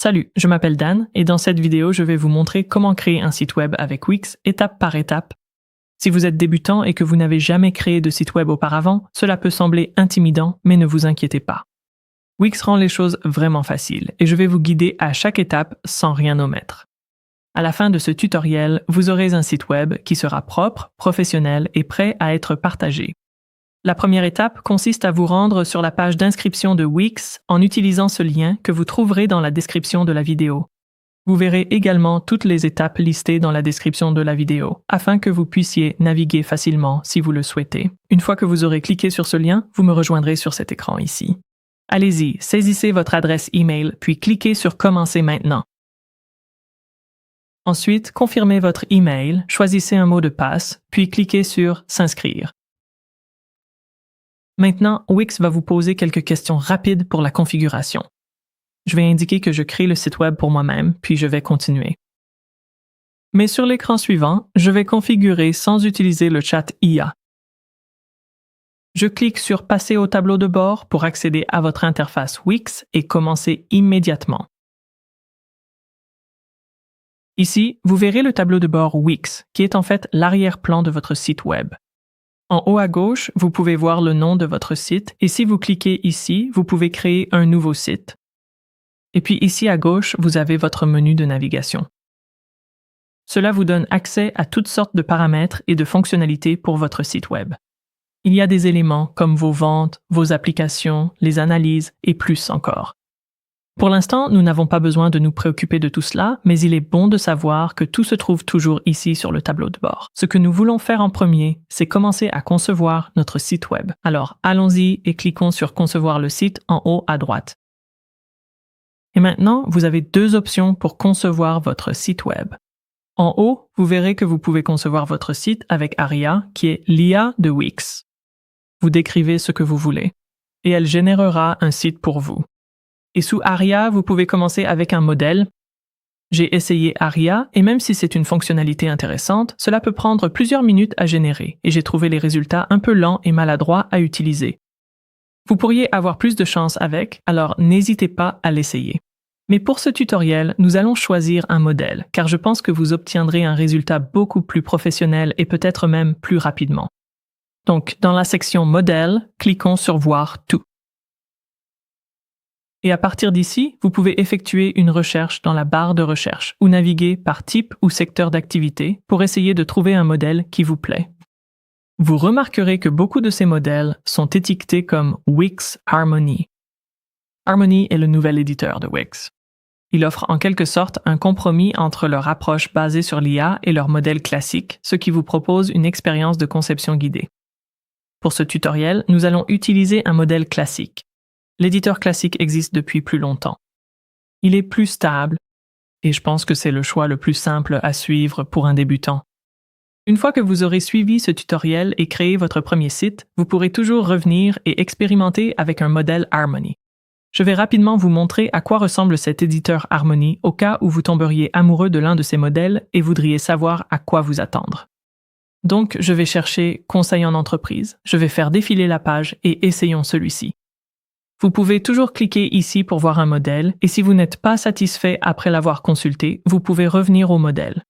Salut, je m'appelle Dan et dans cette vidéo, je vais vous montrer comment créer un site web avec Wix étape par étape. Si vous êtes débutant et que vous n'avez jamais créé de site web auparavant, cela peut sembler intimidant, mais ne vous inquiétez pas. Wix rend les choses vraiment faciles et je vais vous guider à chaque étape sans rien omettre. À la fin de ce tutoriel, vous aurez un site web qui sera propre, professionnel et prêt à être partagé. La première étape consiste à vous rendre sur la page d'inscription de Wix en utilisant ce lien que vous trouverez dans la description de la vidéo. Vous verrez également toutes les étapes listées dans la description de la vidéo, afin que vous puissiez naviguer facilement si vous le souhaitez. Une fois que vous aurez cliqué sur ce lien, vous me rejoindrez sur cet écran ici. Allez-y, saisissez votre adresse email, puis cliquez sur « Commencer maintenant ». Ensuite, confirmez votre email, choisissez un mot de passe, puis cliquez sur « S'inscrire ». Maintenant, Wix va vous poser quelques questions rapides pour la configuration. Je vais indiquer que je crée le site web pour moi-même, puis je vais continuer. Mais sur l'écran suivant, je vais configurer sans utiliser le chat IA. Je clique sur « Passer au tableau de bord » pour accéder à votre interface Wix et commencer immédiatement. Ici, vous verrez le tableau de bord Wix, qui est en fait l'arrière-plan de votre site web. En haut à gauche, vous pouvez voir le nom de votre site et si vous cliquez ici, vous pouvez créer un nouveau site. Et puis ici à gauche, vous avez votre menu de navigation. Cela vous donne accès à toutes sortes de paramètres et de fonctionnalités pour votre site web. Il y a des éléments comme vos ventes, vos applications, les analyses et plus encore. Pour l'instant, nous n'avons pas besoin de nous préoccuper de tout cela, mais il est bon de savoir que tout se trouve toujours ici sur le tableau de bord. Ce que nous voulons faire en premier, c'est commencer à concevoir notre site web. Alors, allons-y et cliquons sur « Concevoir le site » en haut à droite. Et maintenant, vous avez deux options pour concevoir votre site web. En haut, vous verrez que vous pouvez concevoir votre site avec Aria, qui est l'IA de Wix. Vous décrivez ce que vous voulez, et elle générera un site pour vous. Et sous Aria, vous pouvez commencer avec un modèle. J'ai essayé Aria et même si c'est une fonctionnalité intéressante, cela peut prendre plusieurs minutes à générer et j'ai trouvé les résultats un peu lents et maladroits à utiliser. Vous pourriez avoir plus de chance avec, alors n'hésitez pas à l'essayer. Mais pour ce tutoriel, nous allons choisir un modèle car je pense que vous obtiendrez un résultat beaucoup plus professionnel et peut-être même plus rapidement. Donc, dans la section Modèle, cliquons sur Voir tout. Et à partir d'ici, vous pouvez effectuer une recherche dans la barre de recherche ou naviguer par type ou secteur d'activité pour essayer de trouver un modèle qui vous plaît. Vous remarquerez que beaucoup de ces modèles sont étiquetés comme Wix Harmony. Harmony est le nouvel éditeur de Wix. Il offre en quelque sorte un compromis entre leur approche basée sur l'IA et leur modèle classique, ce qui vous propose une expérience de conception guidée. Pour ce tutoriel, nous allons utiliser un modèle classique. L'éditeur classique existe depuis plus longtemps. Il est plus stable et je pense que c'est le choix le plus simple à suivre pour un débutant. Une fois que vous aurez suivi ce tutoriel et créé votre premier site, vous pourrez toujours revenir et expérimenter avec un modèle Harmony. Je vais rapidement vous montrer à quoi ressemble cet éditeur Harmony au cas où vous tomberiez amoureux de l'un de ces modèles et voudriez savoir à quoi vous attendre. Donc, je vais chercher « Conseil en entreprise », je vais faire défiler la page et essayons celui-ci. Vous pouvez toujours cliquer ici pour voir un modèle et si vous n'êtes pas satisfait après l'avoir consulté, vous pouvez revenir au modèle.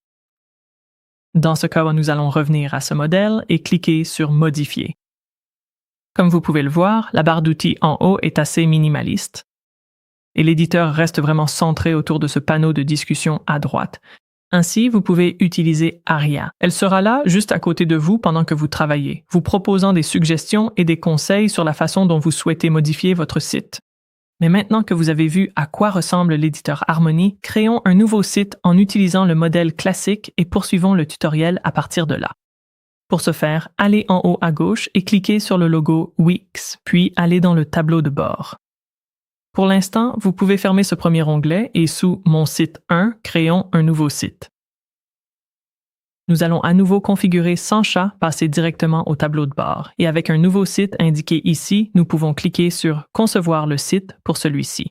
Dans ce cas, nous allons revenir à ce modèle et cliquer sur « Modifier ». Comme vous pouvez le voir, la barre d'outils en haut est assez minimaliste et l'éditeur reste vraiment centré autour de ce panneau de discussion à droite. Ainsi, vous pouvez utiliser Aria. Elle sera là juste à côté de vous pendant que vous travaillez, vous proposant des suggestions et des conseils sur la façon dont vous souhaitez modifier votre site. Mais maintenant que vous avez vu à quoi ressemble l'éditeur Harmony, créons un nouveau site en utilisant le modèle classique et poursuivons le tutoriel à partir de là. Pour ce faire, allez en haut à gauche et cliquez sur le logo Wix, puis allez dans le tableau de bord. Pour l'instant, vous pouvez fermer ce premier onglet et sous « Mon site 1 », créons un nouveau site. Nous allons à nouveau configurer sans chat, passer directement au tableau de bord. Et avec un nouveau site indiqué ici, nous pouvons cliquer sur « Concevoir le site » pour celui-ci.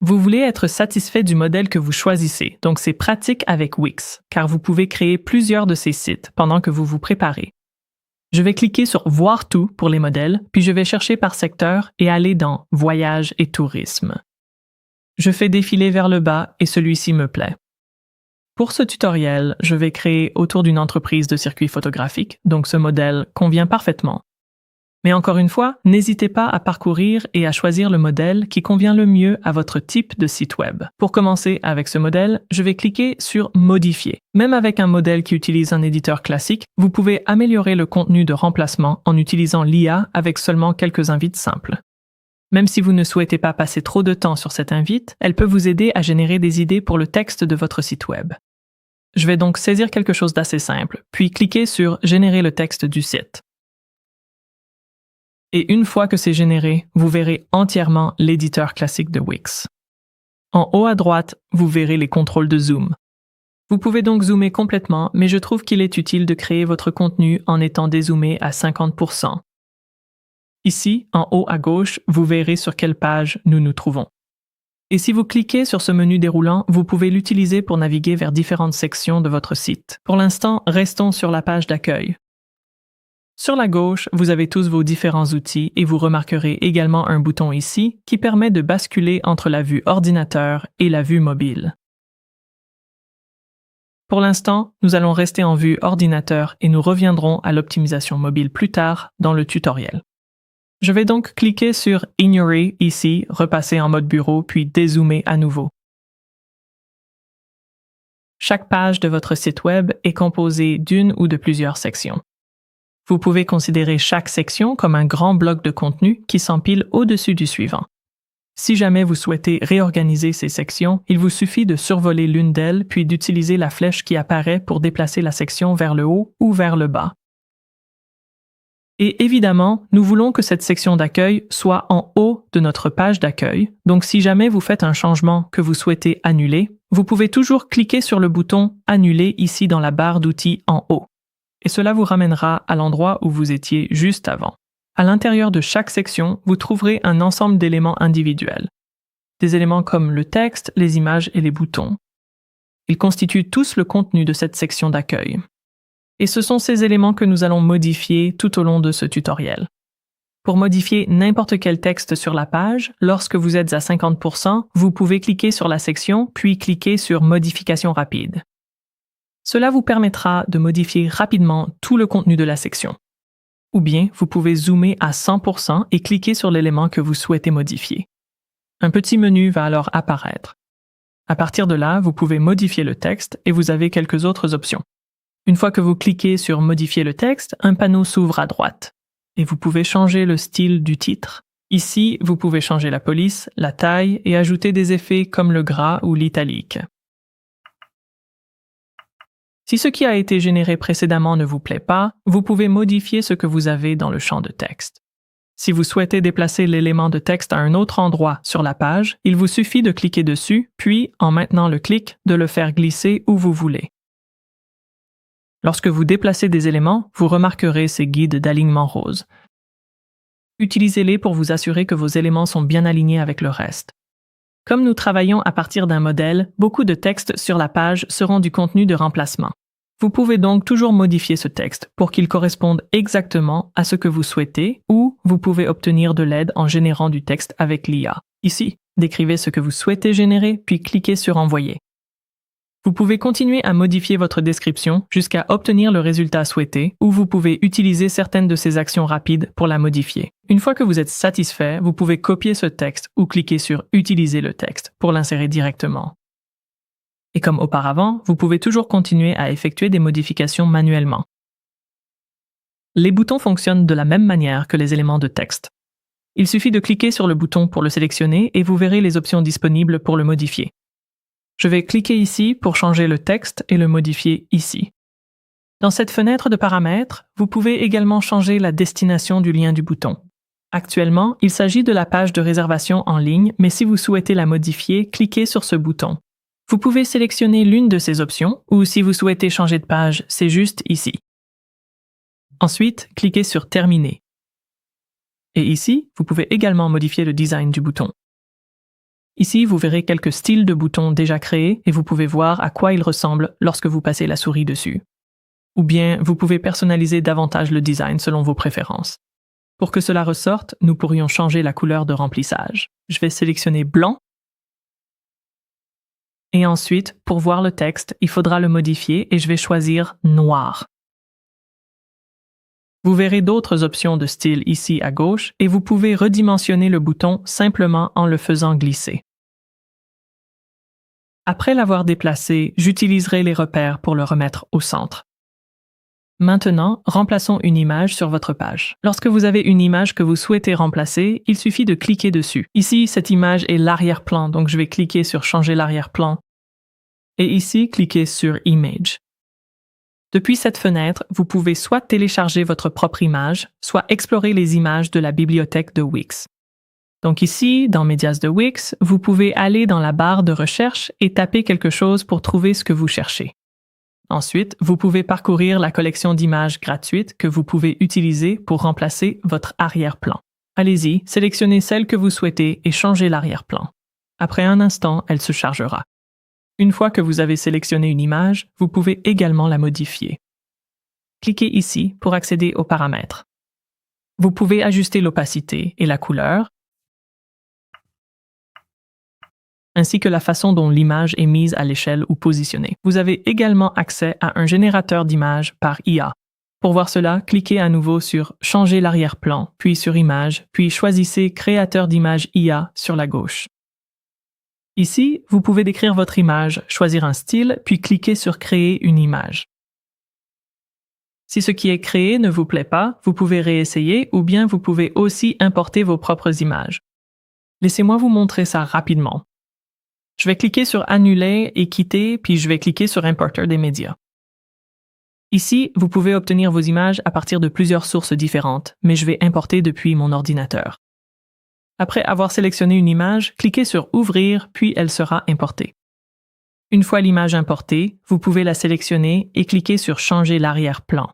Vous voulez être satisfait du modèle que vous choisissez, donc c'est pratique avec Wix, car vous pouvez créer plusieurs de ces sites pendant que vous vous préparez. Je vais cliquer sur « Voir tout » pour les modèles, puis je vais chercher par secteur et aller dans « Voyage et tourisme ». Je fais défiler vers le bas et celui-ci me plaît. Pour ce tutoriel, je vais créer autour d'une entreprise de circuits photographiques, donc ce modèle convient parfaitement. Mais encore une fois, n'hésitez pas à parcourir et à choisir le modèle qui convient le mieux à votre type de site web. Pour commencer avec ce modèle, je vais cliquer sur « Modifier ». Même avec un modèle qui utilise un éditeur classique, vous pouvez améliorer le contenu de remplacement en utilisant l'IA avec seulement quelques invites simples. Même si vous ne souhaitez pas passer trop de temps sur cette invite, elle peut vous aider à générer des idées pour le texte de votre site web. Je vais donc saisir quelque chose d'assez simple, puis cliquer sur « Générer le texte du site ». Et une fois que c'est généré, vous verrez entièrement l'éditeur classique de Wix. En haut à droite, vous verrez les contrôles de zoom. Vous pouvez donc zoomer complètement, mais je trouve qu'il est utile de créer votre contenu en étant dézoomé à 50%. Ici, en haut à gauche, vous verrez sur quelle page nous nous trouvons. Et si vous cliquez sur ce menu déroulant, vous pouvez l'utiliser pour naviguer vers différentes sections de votre site. Pour l'instant, restons sur la page d'accueil. Sur la gauche, vous avez tous vos différents outils et vous remarquerez également un bouton ici qui permet de basculer entre la vue ordinateur et la vue mobile. Pour l'instant, nous allons rester en vue ordinateur et nous reviendrons à l'optimisation mobile plus tard dans le tutoriel. Je vais donc cliquer sur « Ignorer » ici, repasser en mode bureau puis dézoomer à nouveau. Chaque page de votre site web est composée d'une ou de plusieurs sections. Vous pouvez considérer chaque section comme un grand bloc de contenu qui s'empile au-dessus du suivant. Si jamais vous souhaitez réorganiser ces sections, il vous suffit de survoler l'une d'elles puis d'utiliser la flèche qui apparaît pour déplacer la section vers le haut ou vers le bas. Et évidemment, nous voulons que cette section d'accueil soit en haut de notre page d'accueil, donc si jamais vous faites un changement que vous souhaitez annuler, vous pouvez toujours cliquer sur le bouton « Annuler » ici dans la barre d'outils en haut. Et cela vous ramènera à l'endroit où vous étiez juste avant. À l'intérieur de chaque section, vous trouverez un ensemble d'éléments individuels. Des éléments comme le texte, les images et les boutons. Ils constituent tous le contenu de cette section d'accueil. Et ce sont ces éléments que nous allons modifier tout au long de ce tutoriel. Pour modifier n'importe quel texte sur la page, lorsque vous êtes à 50%, vous pouvez cliquer sur la section, puis cliquer sur « Modification rapide ». Cela vous permettra de modifier rapidement tout le contenu de la section. Ou bien, vous pouvez zoomer à 100% et cliquer sur l'élément que vous souhaitez modifier. Un petit menu va alors apparaître. À partir de là, vous pouvez modifier le texte et vous avez quelques autres options. Une fois que vous cliquez sur « Modifier le texte », un panneau s'ouvre à droite. Et vous pouvez changer le style du titre. Ici, vous pouvez changer la police, la taille et ajouter des effets comme le gras ou l'italique. Si ce qui a été généré précédemment ne vous plaît pas, vous pouvez modifier ce que vous avez dans le champ de texte. Si vous souhaitez déplacer l'élément de texte à un autre endroit sur la page, il vous suffit de cliquer dessus, puis, en maintenant le clic, de le faire glisser où vous voulez. Lorsque vous déplacez des éléments, vous remarquerez ces guides d'alignement rose. Utilisez-les pour vous assurer que vos éléments sont bien alignés avec le reste. Comme nous travaillons à partir d'un modèle, beaucoup de textes sur la page seront du contenu de remplacement. Vous pouvez donc toujours modifier ce texte pour qu'il corresponde exactement à ce que vous souhaitez ou vous pouvez obtenir de l'aide en générant du texte avec l'IA. Ici, décrivez ce que vous souhaitez générer puis cliquez sur « Envoyer ». Vous pouvez continuer à modifier votre description jusqu'à obtenir le résultat souhaité ou vous pouvez utiliser certaines de ces actions rapides pour la modifier. Une fois que vous êtes satisfait, vous pouvez copier ce texte ou cliquer sur « Utiliser le texte » pour l'insérer directement. Et comme auparavant, vous pouvez toujours continuer à effectuer des modifications manuellement. Les boutons fonctionnent de la même manière que les éléments de texte. Il suffit de cliquer sur le bouton pour le sélectionner et vous verrez les options disponibles pour le modifier. Je vais cliquer ici pour changer le texte et le modifier ici. Dans cette fenêtre de paramètres, vous pouvez également changer la destination du lien du bouton. Actuellement, il s'agit de la page de réservation en ligne, mais si vous souhaitez la modifier, cliquez sur ce bouton. Vous pouvez sélectionner l'une de ces options, ou si vous souhaitez changer de page, c'est juste ici. Ensuite, cliquez sur « Terminer ». Et ici, vous pouvez également modifier le design du bouton. Ici, vous verrez quelques styles de boutons déjà créés et vous pouvez voir à quoi ils ressemblent lorsque vous passez la souris dessus. Ou bien, vous pouvez personnaliser davantage le design selon vos préférences. Pour que cela ressorte, nous pourrions changer la couleur de remplissage. Je vais sélectionner blanc Et ensuite, pour voir le texte, il faudra le modifier et je vais choisir noir. Vous verrez d'autres options de style ici à gauche et vous pouvez redimensionner le bouton simplement en le faisant glisser. Après l'avoir déplacé, j'utiliserai les repères pour le remettre au centre. Maintenant, remplaçons une image sur votre page. Lorsque vous avez une image que vous souhaitez remplacer, il suffit de cliquer dessus. Ici, cette image est l'arrière-plan, donc je vais cliquer sur Changer l'arrière-plan. Et ici, cliquez sur Image. Depuis cette fenêtre, vous pouvez soit télécharger votre propre image, soit explorer les images de la bibliothèque de Wix. Donc ici, dans Médias de Wix, vous pouvez aller dans la barre de recherche et taper quelque chose pour trouver ce que vous cherchez. Ensuite, vous pouvez parcourir la collection d'images gratuites que vous pouvez utiliser pour remplacer votre arrière-plan. Allez-y, sélectionnez celle que vous souhaitez et changez l'arrière-plan. Après un instant, elle se chargera. Une fois que vous avez sélectionné une image, vous pouvez également la modifier. Cliquez ici pour accéder aux paramètres. Vous pouvez ajuster l'opacité et la couleur, ainsi que la façon dont l'image est mise à l'échelle ou positionnée. Vous avez également accès à un générateur d'images par IA. Pour voir cela, cliquez à nouveau sur « Changer l'arrière-plan », puis sur « Image », puis choisissez « Créateur d'images IA » sur la gauche. Ici, vous pouvez décrire votre image, choisir un style, puis cliquer sur « Créer une image ». Si ce qui est créé ne vous plaît pas, vous pouvez réessayer ou bien vous pouvez aussi importer vos propres images. Laissez-moi vous montrer ça rapidement. Je vais cliquer sur « Annuler » et « Quitter », puis je vais cliquer sur « Importer des médias ». Ici, vous pouvez obtenir vos images à partir de plusieurs sources différentes, mais je vais importer depuis mon ordinateur. Après avoir sélectionné une image, cliquez sur « Ouvrir », puis elle sera importée. Une fois l'image importée, vous pouvez la sélectionner et cliquer sur « Changer l'arrière-plan ».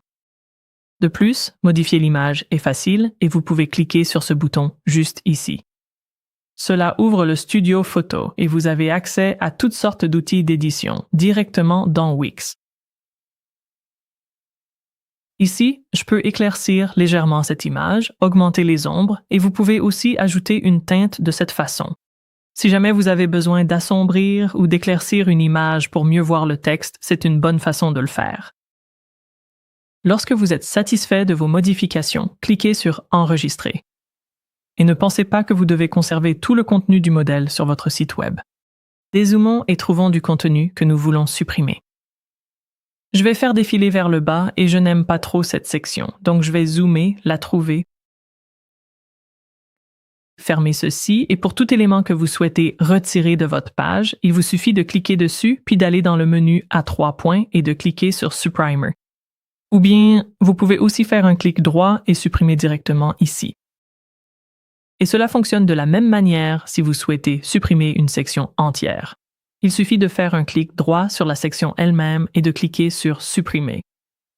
De plus, modifier l'image est facile et vous pouvez cliquer sur ce bouton juste ici. Cela ouvre le studio photo et vous avez accès à toutes sortes d'outils d'édition directement dans Wix. Ici, je peux éclaircir légèrement cette image, augmenter les ombres et vous pouvez aussi ajouter une teinte de cette façon. Si jamais vous avez besoin d'assombrir ou d'éclaircir une image pour mieux voir le texte, c'est une bonne façon de le faire. Lorsque vous êtes satisfait de vos modifications, cliquez sur « Enregistrer ». Et ne pensez pas que vous devez conserver tout le contenu du modèle sur votre site web. Dézoomons et trouvons du contenu que nous voulons supprimer. Je vais faire défiler vers le bas et je n'aime pas trop cette section, donc je vais zoomer, la trouver. Fermez ceci et pour tout élément que vous souhaitez retirer de votre page, il vous suffit de cliquer dessus puis d'aller dans le menu à 3 points et de cliquer sur Supprimer. Ou bien, vous pouvez aussi faire un clic droit et supprimer directement ici. Et cela fonctionne de la même manière si vous souhaitez supprimer une section entière. Il suffit de faire un clic droit sur la section elle-même et de cliquer sur « Supprimer ».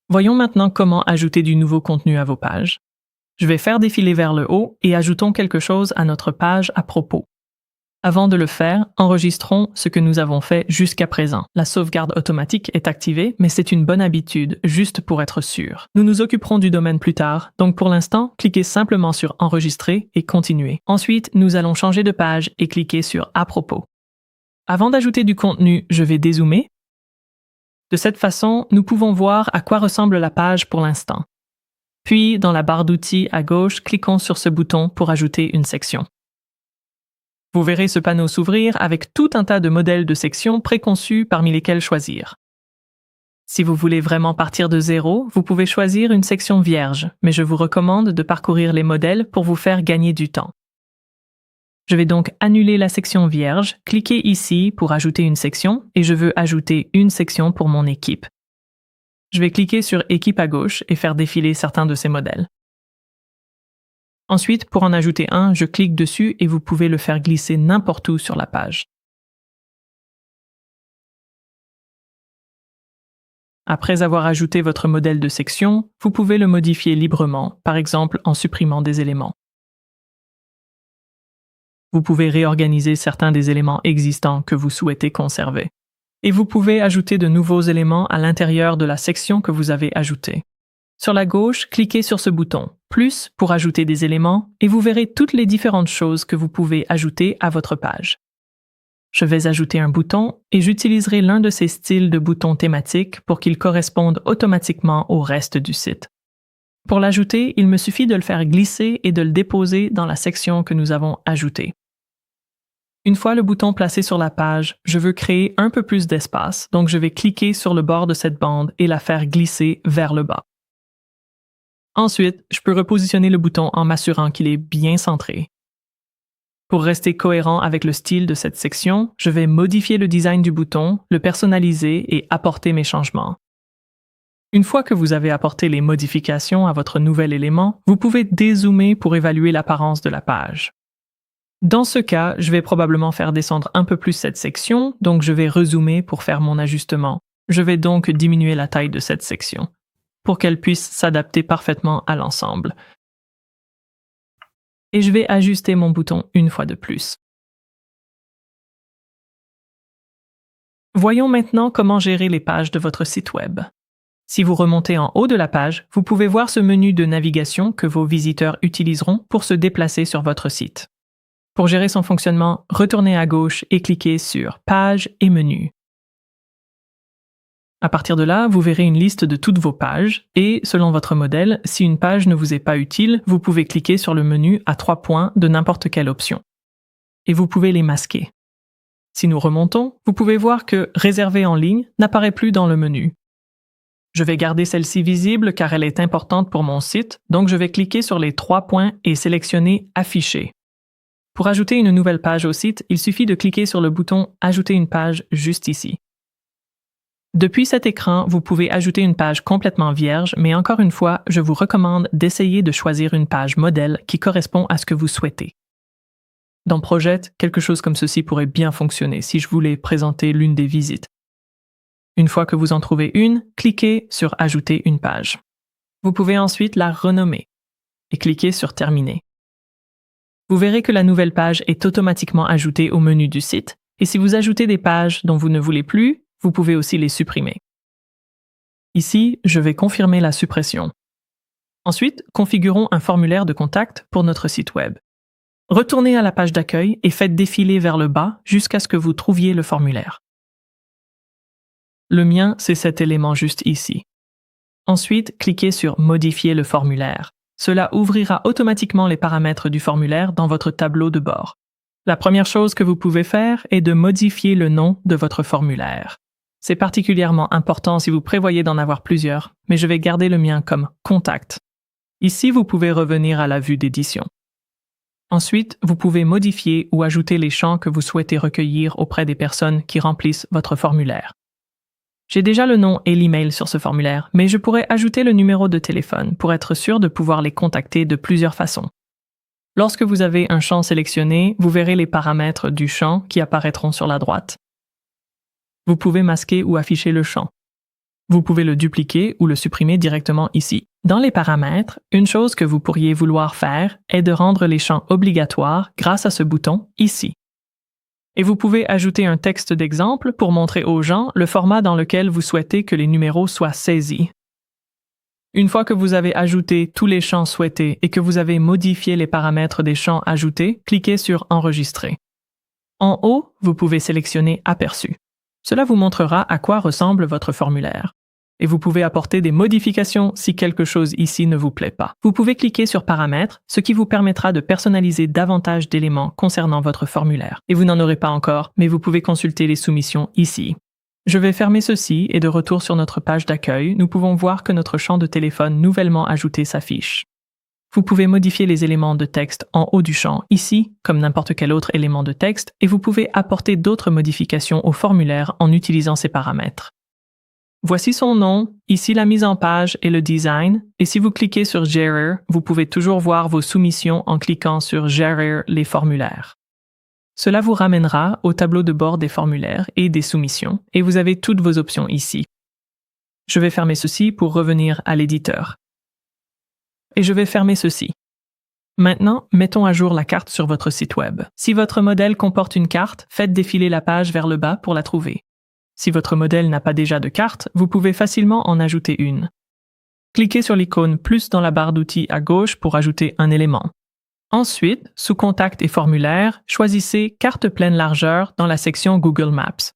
Voyons maintenant comment ajouter du nouveau contenu à vos pages. Je vais faire défiler vers le haut et ajoutons quelque chose à notre page à propos. Avant de le faire, enregistrons ce que nous avons fait jusqu'à présent. La sauvegarde automatique est activée, mais c'est une bonne habitude, juste pour être sûr. Nous nous occuperons du domaine plus tard, donc pour l'instant, cliquez simplement sur « Enregistrer » et « Continuer ». Ensuite, nous allons changer de page et cliquer sur « À propos ». Avant d'ajouter du contenu, je vais dézoomer. De cette façon, nous pouvons voir à quoi ressemble la page pour l'instant. Puis, dans la barre d'outils à gauche, cliquons sur ce bouton pour ajouter une section. Vous verrez ce panneau s'ouvrir avec tout un tas de modèles de sections préconçus parmi lesquels choisir. Si vous voulez vraiment partir de zéro, vous pouvez choisir une section vierge, mais je vous recommande de parcourir les modèles pour vous faire gagner du temps. Je vais donc annuler la section vierge, cliquer ici pour ajouter une section et je veux ajouter une section pour mon équipe. Je vais cliquer sur Équipe à gauche et faire défiler certains de ces modèles. Ensuite, pour en ajouter un, je clique dessus et vous pouvez le faire glisser n'importe où sur la page. Après avoir ajouté votre modèle de section, vous pouvez le modifier librement, par exemple en supprimant des éléments. Vous pouvez réorganiser certains des éléments existants que vous souhaitez conserver. Et vous pouvez ajouter de nouveaux éléments à l'intérieur de la section que vous avez ajoutée. Sur la gauche, cliquez sur ce bouton « Plus » pour ajouter des éléments et vous verrez toutes les différentes choses que vous pouvez ajouter à votre page. je vais ajouter un bouton et j'utiliserai l'un de ces styles de boutons thématiques pour qu'ils correspondent automatiquement au reste du site. Pour l'ajouter, il me suffit de le faire glisser et de le déposer dans la section que nous avons ajoutée. Une fois le bouton placé sur la page, je veux créer un peu plus d'espace, donc je vais cliquer sur le bord de cette bande et la faire glisser vers le bas. Ensuite, je peux repositionner le bouton en m'assurant qu'il est bien centré. Pour rester cohérent avec le style de cette section, je vais modifier le design du bouton, le personnaliser et apporter mes changements. Une fois que vous avez apporté les modifications à votre nouvel élément, vous pouvez dézoomer pour évaluer l'apparence de la page. Dans ce cas, je vais probablement faire descendre un peu plus cette section, donc je vais rezoomer pour faire mon ajustement. Je vais donc diminuer la taille de cette section, pour qu'elle puisse s'adapter parfaitement à l'ensemble. Et je vais ajuster mon bouton une fois de plus. Voyons maintenant comment gérer les pages de votre site web. Si vous remontez en haut de la page, vous pouvez voir ce menu de navigation que vos visiteurs utiliseront pour se déplacer sur votre site. Pour gérer son fonctionnement, retournez à gauche et cliquez sur « Pages et menus ». À partir de là, vous verrez une liste de toutes vos pages et, selon votre modèle, si une page ne vous est pas utile, vous pouvez cliquer sur le menu à 3 points de n'importe quelle option. Et vous pouvez les masquer. Si nous remontons, vous pouvez voir que « Réserver en ligne » n'apparaît plus dans le menu. Je vais garder celle-ci visible car elle est importante pour mon site, donc je vais cliquer sur les 3 points et sélectionner « Afficher ». Pour ajouter une nouvelle page au site, il suffit de cliquer sur le bouton « Ajouter une page » juste ici. Depuis cet écran, vous pouvez ajouter une page complètement vierge, mais encore une fois, je vous recommande d'essayer de choisir une page modèle qui correspond à ce que vous souhaitez. Dans Project, quelque chose comme ceci pourrait bien fonctionner si je voulais présenter l'une des visites. Une fois que vous en trouvez une, cliquez sur « Ajouter une page ». Vous pouvez ensuite la renommer et cliquer sur « Terminer ». Vous verrez que la nouvelle page est automatiquement ajoutée au menu du site, et si vous ajoutez des pages dont vous ne voulez plus, vous pouvez aussi les supprimer. Ici, je vais confirmer la suppression. Ensuite, configurons un formulaire de contact pour notre site web. Retournez à la page d'accueil et faites défiler vers le bas jusqu'à ce que vous trouviez le formulaire. Le mien, c'est cet élément juste ici. Ensuite, cliquez sur « Modifier le formulaire ». Cela ouvrira automatiquement les paramètres du formulaire dans votre tableau de bord. La première chose que vous pouvez faire est de modifier le nom de votre formulaire. C'est particulièrement important si vous prévoyez d'en avoir plusieurs, mais je vais garder le mien comme « Contact ». Ici, vous pouvez revenir à la vue d'édition. Ensuite, vous pouvez modifier ou ajouter les champs que vous souhaitez recueillir auprès des personnes qui remplissent votre formulaire. J'ai déjà le nom et l'email sur ce formulaire, mais je pourrais ajouter le numéro de téléphone pour être sûr de pouvoir les contacter de plusieurs façons. Lorsque vous avez un champ sélectionné, vous verrez les paramètres du champ qui apparaîtront sur la droite. Vous pouvez masquer ou afficher le champ. Vous pouvez le dupliquer ou le supprimer directement ici. Dans les paramètres, une chose que vous pourriez vouloir faire est de rendre les champs obligatoires grâce à ce bouton ici. Et vous pouvez ajouter un texte d'exemple pour montrer aux gens le format dans lequel vous souhaitez que les numéros soient saisis. Une fois que vous avez ajouté tous les champs souhaités et que vous avez modifié les paramètres des champs ajoutés, cliquez sur « Enregistrer ». En haut, vous pouvez sélectionner « Aperçu ». Cela vous montrera à quoi ressemble votre formulaire. Et vous pouvez apporter des modifications si quelque chose ici ne vous plaît pas. Vous pouvez cliquer sur Paramètres, ce qui vous permettra de personnaliser davantage d'éléments concernant votre formulaire. Et vous n'en aurez pas encore, mais vous pouvez consulter les soumissions ici. Je vais fermer ceci et de retour sur notre page d'accueil, nous pouvons voir que notre champ de téléphone nouvellement ajouté s'affiche. Vous pouvez modifier les éléments de texte en haut du champ ici, comme n'importe quel autre élément de texte, et vous pouvez apporter d'autres modifications au formulaire en utilisant ces paramètres. Voici son nom, ici la mise en page et le design, et si vous cliquez sur Gérer, vous pouvez toujours voir vos soumissions en cliquant sur Gérer les formulaires. Cela vous ramènera au tableau de bord des formulaires et des soumissions, et vous avez toutes vos options ici. Je vais fermer ceci pour revenir à l'éditeur. Et je vais fermer ceci. Maintenant, mettons à jour la carte sur votre site web. Si votre modèle comporte une carte, faites défiler la page vers le bas pour la trouver. Si votre modèle n'a pas déjà de carte, vous pouvez facilement en ajouter une. Cliquez sur l'icône « Plus » dans la barre d'outils à gauche pour ajouter un élément. Ensuite, sous Contact et Formulaire, choisissez Carte pleine largeur dans la section Google Maps.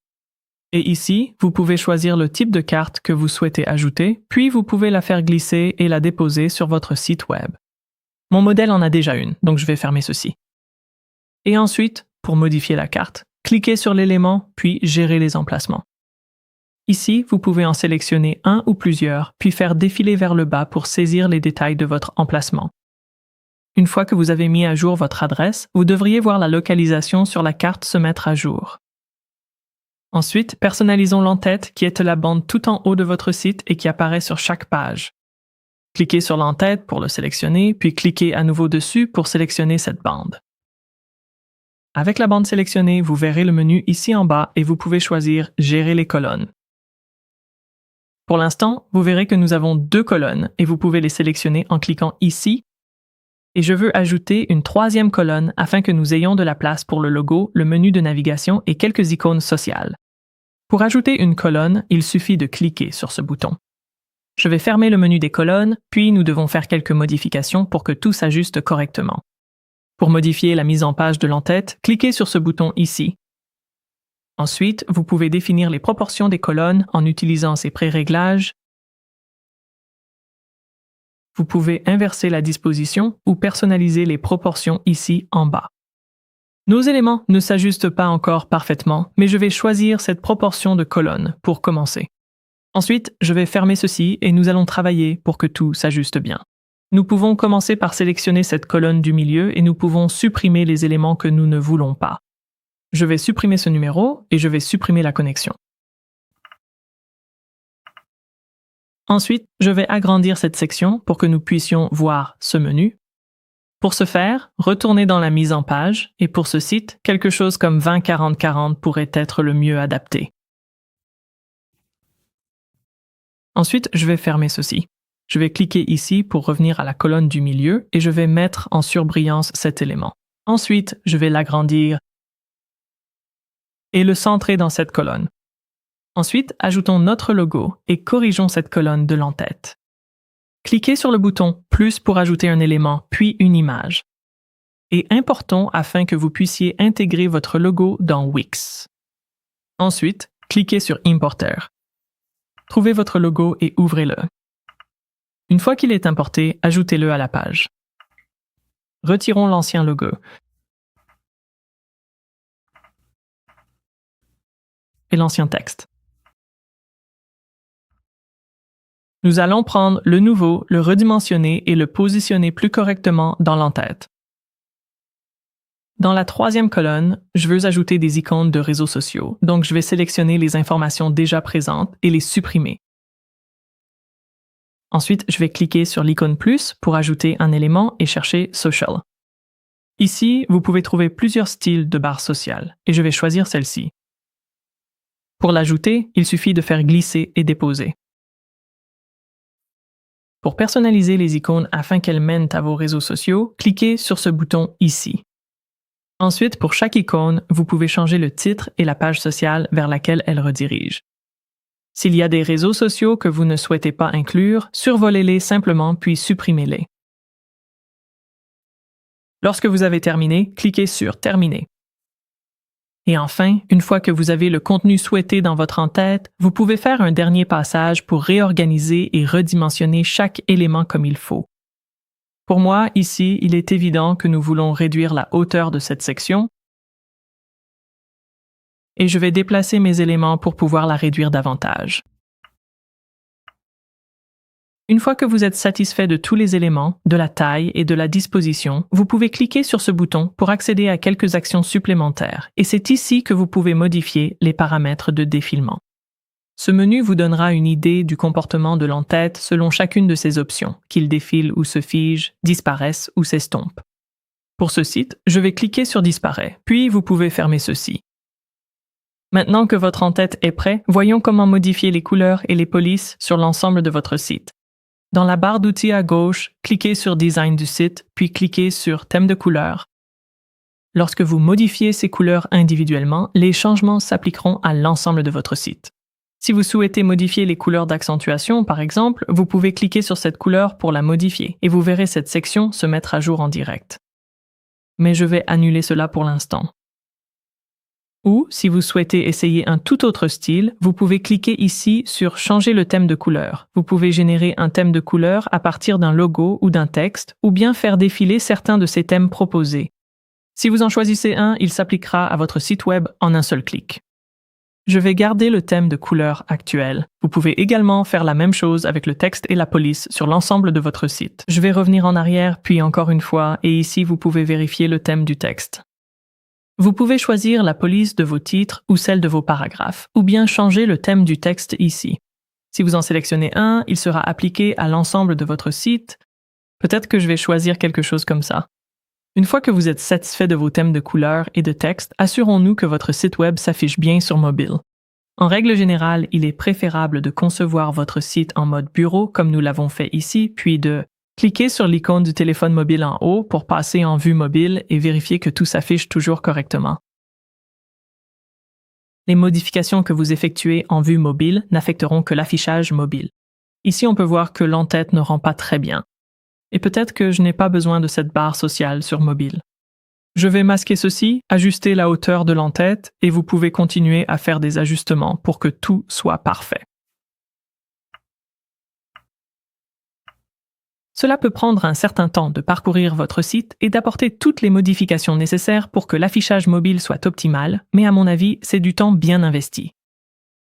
Et ici, vous pouvez choisir le type de carte que vous souhaitez ajouter, puis vous pouvez la faire glisser et la déposer sur votre site web. Mon modèle en a déjà une, donc je vais fermer ceci. Et ensuite, pour modifier la carte, cliquez sur l'élément, puis Gérer les emplacements. Ici, vous pouvez en sélectionner un ou plusieurs, puis faire défiler vers le bas pour saisir les détails de votre emplacement. Une fois que vous avez mis à jour votre adresse, vous devriez voir la localisation sur la carte se mettre à jour. Ensuite, personnalisons l'en-tête qui est la bande tout en haut de votre site et qui apparaît sur chaque page. Cliquez sur l'en-tête pour le sélectionner, puis cliquez à nouveau dessus pour sélectionner cette bande. Avec la bande sélectionnée, vous verrez le menu ici en bas et vous pouvez choisir Gérer les colonnes. Pour l'instant, vous verrez que nous avons 2 colonnes et vous pouvez les sélectionner en cliquant ici. Et je veux ajouter une 3e colonne afin que nous ayons de la place pour le logo, le menu de navigation et quelques icônes sociales. Pour ajouter une colonne, il suffit de cliquer sur ce bouton. Je vais fermer le menu des colonnes, puis nous devons faire quelques modifications pour que tout s'ajuste correctement. Pour modifier la mise en page de l'en-tête, cliquez sur ce bouton ici. Ensuite, vous pouvez définir les proportions des colonnes en utilisant ces pré-réglages. Vous pouvez inverser la disposition ou personnaliser les proportions ici en bas. Nos éléments ne s'ajustent pas encore parfaitement, mais je vais choisir cette proportion de colonnes pour commencer. Ensuite, je vais fermer ceci et nous allons travailler pour que tout s'ajuste bien. Nous pouvons commencer par sélectionner cette colonne du milieu et nous pouvons supprimer les éléments que nous ne voulons pas. Je vais supprimer ce numéro et je vais supprimer la connexion. Ensuite, je vais agrandir cette section pour que nous puissions voir ce menu. Pour ce faire, retournez dans la mise en page et pour ce site, quelque chose comme 20-40-40 pourrait être le mieux adapté. Ensuite, je vais fermer ceci. Je vais cliquer ici pour revenir à la colonne du milieu et je vais mettre en surbrillance cet élément. Ensuite, je vais l'agrandir et le centrer dans cette colonne. Ensuite, ajoutons notre logo et corrigeons cette colonne de l'en-tête. Cliquez sur le bouton « Plus » pour ajouter un élément, puis une image. Et importons afin que vous puissiez intégrer votre logo dans Wix. Ensuite, cliquez sur « Importer ». Trouvez votre logo et ouvrez-le. Une fois qu'il est importé, ajoutez-le à la page. Retirons l'ancien logo. Et l'ancien texte. Nous allons prendre le nouveau, le redimensionner et le positionner plus correctement dans l'en-tête. Dans la 3e colonne, je veux ajouter des icônes de réseaux sociaux, donc je vais sélectionner les informations déjà présentes et les supprimer. Ensuite, je vais cliquer sur l'icône plus pour ajouter un élément et chercher Social. Ici, vous pouvez trouver plusieurs styles de barres sociales et je vais choisir celle-ci. Pour l'ajouter, il suffit de faire glisser et déposer. Pour personnaliser les icônes afin qu'elles mènent à vos réseaux sociaux, cliquez sur ce bouton ici. Ensuite, pour chaque icône, vous pouvez changer le titre et la page sociale vers laquelle elle redirige. S'il y a des réseaux sociaux que vous ne souhaitez pas inclure, survolez-les simplement puis supprimez-les. Lorsque vous avez terminé, cliquez sur « Terminer ». Et enfin, une fois que vous avez le contenu souhaité dans votre en-tête, vous pouvez faire un dernier passage pour réorganiser et redimensionner chaque élément comme il faut. Pour moi, ici, il est évident que nous voulons réduire la hauteur de cette section et je vais déplacer mes éléments pour pouvoir la réduire davantage. Une fois que vous êtes satisfait de tous les éléments, de la taille et de la disposition, vous pouvez cliquer sur ce bouton pour accéder à quelques actions supplémentaires et c'est ici que vous pouvez modifier les paramètres de défilement. Ce menu vous donnera une idée du comportement de l'en-tête selon chacune de ces options, qu'il défile ou se fige, disparaisse ou s'estompe. Pour ce site, je vais cliquer sur « Disparaît », puis vous pouvez fermer ceci. Maintenant que votre en-tête est prêt, voyons comment modifier les couleurs et les polices sur l'ensemble de votre site. Dans la barre d'outils à gauche, cliquez sur Design du site, puis cliquez sur Thème de couleurs. Lorsque vous modifiez ces couleurs individuellement, les changements s'appliqueront à l'ensemble de votre site. Si vous souhaitez modifier les couleurs d'accentuation, par exemple, vous pouvez cliquer sur cette couleur pour la modifier et vous verrez cette section se mettre à jour en direct. mais je vais annuler cela pour l'instant. Ou, si vous souhaitez essayer un tout autre style, vous pouvez cliquer ici sur « Changer le thème de couleur ». Vous pouvez générer un thème de couleur à partir d'un logo ou d'un texte, ou bien faire défiler certains de ces thèmes proposés. Si vous en choisissez un, il s'appliquera à votre site web en un seul clic. Je vais garder le thème de couleur actuel. Vous pouvez également faire la même chose avec le texte et la police sur l'ensemble de votre site. Je vais revenir en arrière, puis encore une fois, et ici vous pouvez vérifier le thème du texte. Vous pouvez choisir la police de vos titres ou celle de vos paragraphes, ou bien changer le thème du texte ici. Si vous en sélectionnez un, il sera appliqué à l'ensemble de votre site. Peut-être que je vais choisir quelque chose comme ça. Une fois que vous êtes satisfait de vos thèmes de couleurs et de texte, assurons-nous que votre site web s'affiche bien sur mobile. En règle générale, il est préférable de concevoir votre site en mode bureau comme nous l'avons fait ici, puis de cliquer sur l'icône du téléphone mobile en haut pour passer en vue mobile et vérifier que tout s'affiche toujours correctement. Les modifications que vous effectuez en vue mobile n'affecteront que l'affichage mobile. Ici, on peut voir que l'entête ne rend pas très bien. Et peut-être que je n'ai pas besoin de cette barre sociale sur mobile. Je vais masquer ceci, ajuster la hauteur de l'entête et vous pouvez continuer à faire des ajustements pour que tout soit parfait. Cela peut prendre un certain temps de parcourir votre site et d'apporter toutes les modifications nécessaires pour que l'affichage mobile soit optimal, mais à mon avis, c'est du temps bien investi.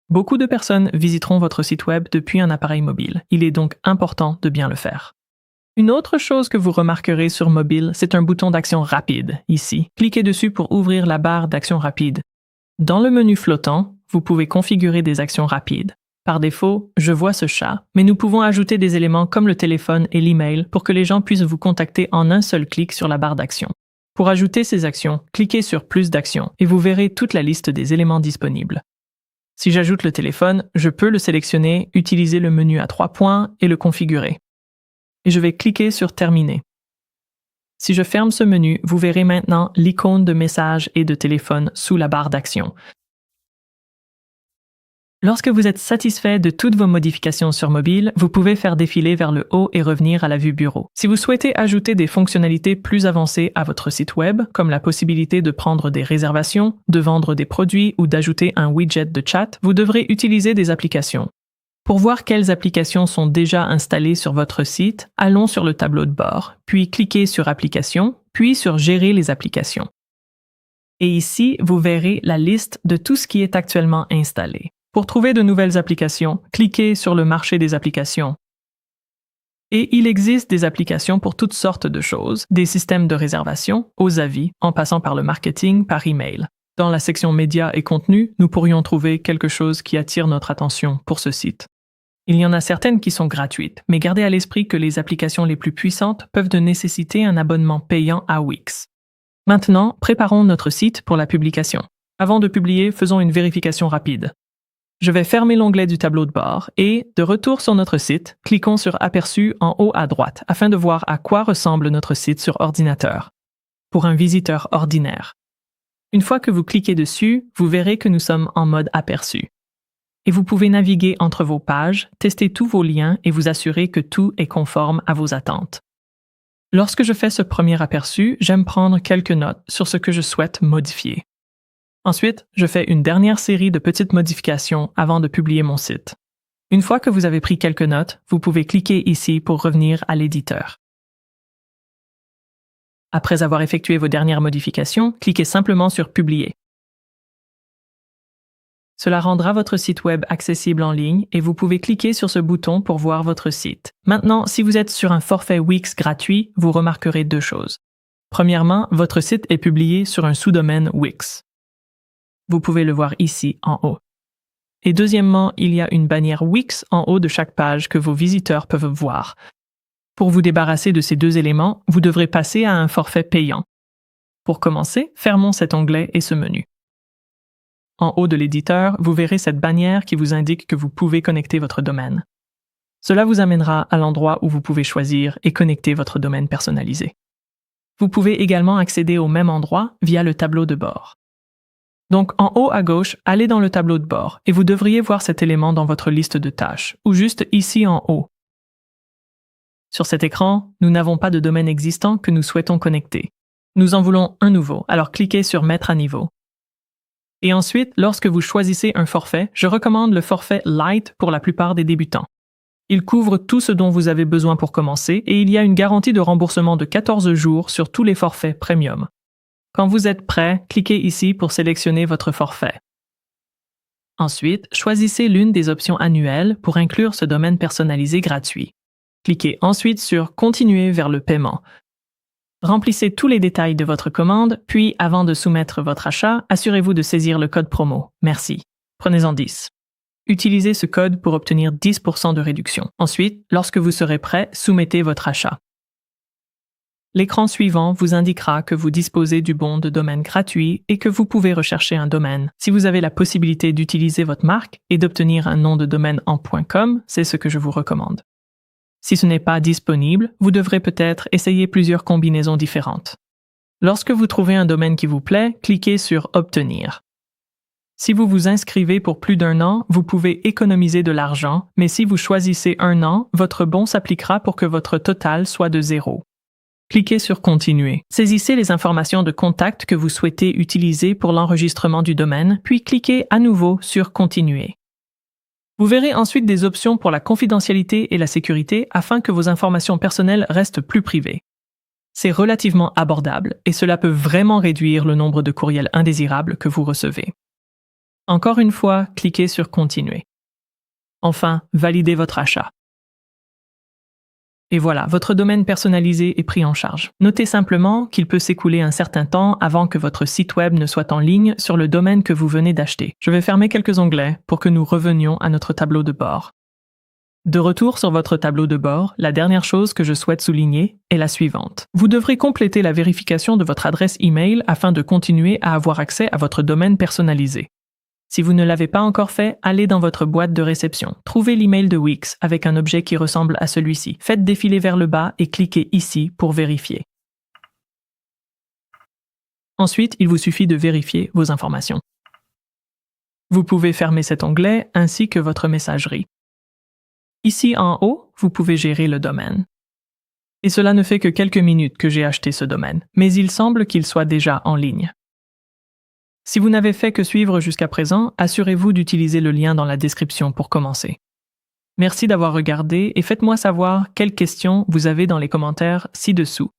Beaucoup de personnes visiteront votre site web depuis un appareil mobile. Il est donc important de bien le faire. Une autre chose que vous remarquerez sur mobile, c'est un bouton d'action rapide, ici. Cliquez dessus pour ouvrir la barre d'action rapide. Dans le menu flottant, vous pouvez configurer des actions rapides. Par défaut, je vois ce chat, mais nous pouvons ajouter des éléments comme le téléphone et l'email pour que les gens puissent vous contacter en un seul clic sur la barre d'action. Pour ajouter ces actions, cliquez sur Plus d'actions et vous verrez toute la liste des éléments disponibles. Si j'ajoute le téléphone, je peux le sélectionner, utiliser le menu à 3 points et le configurer. Et je vais cliquer sur Terminer. Si je ferme ce menu, vous verrez maintenant l'icône de message et de téléphone sous la barre d'action. Lorsque vous êtes satisfait de toutes vos modifications sur mobile, vous pouvez faire défiler vers le haut et revenir à la vue bureau. Si vous souhaitez ajouter des fonctionnalités plus avancées à votre site web, comme la possibilité de prendre des réservations, de vendre des produits ou d'ajouter un widget de chat, vous devrez utiliser des applications. Pour voir quelles applications sont déjà installées sur votre site, allons sur le tableau de bord, puis cliquez sur Applications, puis sur Gérer les applications. Et ici, vous verrez la liste de tout ce qui est actuellement installé. Pour trouver de nouvelles applications, cliquez sur le marché des applications. Et il existe des applications pour toutes sortes de choses, des systèmes de réservation, aux avis, en passant par le marketing, par email. Dans la section Médias et contenus, nous pourrions trouver quelque chose qui attire notre attention pour ce site. Il y en a certaines qui sont gratuites, mais gardez à l'esprit que les applications les plus puissantes peuvent nécessiter un abonnement payant à Wix. Maintenant, préparons notre site pour la publication. Avant de publier, faisons une vérification rapide. Je vais fermer l'onglet du tableau de bord et, de retour sur notre site, cliquons sur Aperçu en haut à droite afin de voir à quoi ressemble notre site sur ordinateur, pour un visiteur ordinaire. Une fois que vous cliquez dessus, vous verrez que nous sommes en mode Aperçu. Et vous pouvez naviguer entre vos pages, tester tous vos liens et vous assurer que tout est conforme à vos attentes. Lorsque je fais ce premier aperçu, j'aime prendre quelques notes sur ce que je souhaite modifier. Ensuite, je fais une dernière série de petites modifications avant de publier mon site. Une fois que vous avez pris quelques notes, vous pouvez cliquer ici pour revenir à l'éditeur. Après avoir effectué vos dernières modifications, cliquez simplement sur Publier. Cela rendra votre site web accessible en ligne et vous pouvez cliquer sur ce bouton pour voir votre site. Maintenant, si vous êtes sur un forfait Wix gratuit, vous remarquerez deux choses. Premièrement, votre site est publié sur un sous-domaine Wix. Vous pouvez le voir ici en haut. Et deuxièmement, il y a une bannière Wix en haut de chaque page que vos visiteurs peuvent voir. Pour vous débarrasser de ces deux éléments, vous devrez passer à un forfait payant. Pour commencer, fermons cet onglet et ce menu. En haut de l'éditeur, vous verrez cette bannière qui vous indique que vous pouvez connecter votre domaine. Cela vous amènera à l'endroit où vous pouvez choisir et connecter votre domaine personnalisé. Vous pouvez également accéder au même endroit via le tableau de bord. Donc, en haut à gauche, allez dans le tableau de bord et vous devriez voir cet élément dans votre liste de tâches, ou juste ici en haut. Sur cet écran, nous n'avons pas de domaine existant que nous souhaitons connecter. Nous en voulons un nouveau, alors cliquez sur Mettre à niveau. Et ensuite, lorsque vous choisissez un forfait, je recommande le forfait Light pour la plupart des débutants. Il couvre tout ce dont vous avez besoin pour commencer et il y a une garantie de remboursement de 14 jours sur tous les forfaits Premium. Quand vous êtes prêt, cliquez ici pour sélectionner votre forfait. Ensuite, choisissez l'une des options annuelles pour inclure ce domaine personnalisé gratuit. Cliquez ensuite sur Continuer vers le paiement. Remplissez tous les détails de votre commande, puis avant de soumettre votre achat, assurez-vous de saisir le code promo. Merci. Prenez-en 10. Utilisez ce code pour obtenir 10% de réduction. Ensuite, lorsque vous serez prêt, soumettez votre achat. L'écran suivant vous indiquera que vous disposez du bon de domaine gratuit et que vous pouvez rechercher un domaine. Si vous avez la possibilité d'utiliser votre marque et d'obtenir un nom de domaine en .com, c'est ce que je vous recommande. Si ce n'est pas disponible, vous devrez peut-être essayer plusieurs combinaisons différentes. Lorsque vous trouvez un domaine qui vous plaît, cliquez sur Obtenir. Si vous vous inscrivez pour plus d'1 an, vous pouvez économiser de l'argent, mais si vous choisissez 1 an, votre bon s'appliquera pour que votre total soit de 0. Cliquez sur Continuer. Saisissez les informations de contact que vous souhaitez utiliser pour l'enregistrement du domaine, puis cliquez à nouveau sur Continuer. Vous verrez ensuite des options pour la confidentialité et la sécurité afin que vos informations personnelles restent plus privées. C'est relativement abordable et cela peut vraiment réduire le nombre de courriels indésirables que vous recevez. Encore une fois, cliquez sur Continuer. Enfin, validez votre achat. Et voilà, votre domaine personnalisé est pris en charge. Notez simplement qu'il peut s'écouler un certain temps avant que votre site web ne soit en ligne sur le domaine que vous venez d'acheter. Je vais fermer quelques onglets pour que nous revenions à notre tableau de bord. De retour sur votre tableau de bord, la dernière chose que je souhaite souligner est la suivante. Vous devrez compléter la vérification de votre adresse email afin de continuer à avoir accès à votre domaine personnalisé. Si vous ne l'avez pas encore fait, allez dans votre boîte de réception. Trouvez l'email de Wix avec un objet qui ressemble à celui-ci. Faites défiler vers le bas et cliquez ici pour vérifier. Ensuite, il vous suffit de vérifier vos informations. Vous pouvez fermer cet onglet ainsi que votre messagerie. Ici en haut, vous pouvez gérer le domaine. Et cela ne fait que quelques minutes que j'ai acheté ce domaine, mais il semble qu'il soit déjà en ligne. Si vous n'avez fait que suivre jusqu'à présent, assurez-vous d'utiliser le lien dans la description pour commencer. Merci d'avoir regardé et faites-moi savoir quelles questions vous avez dans les commentaires ci-dessous.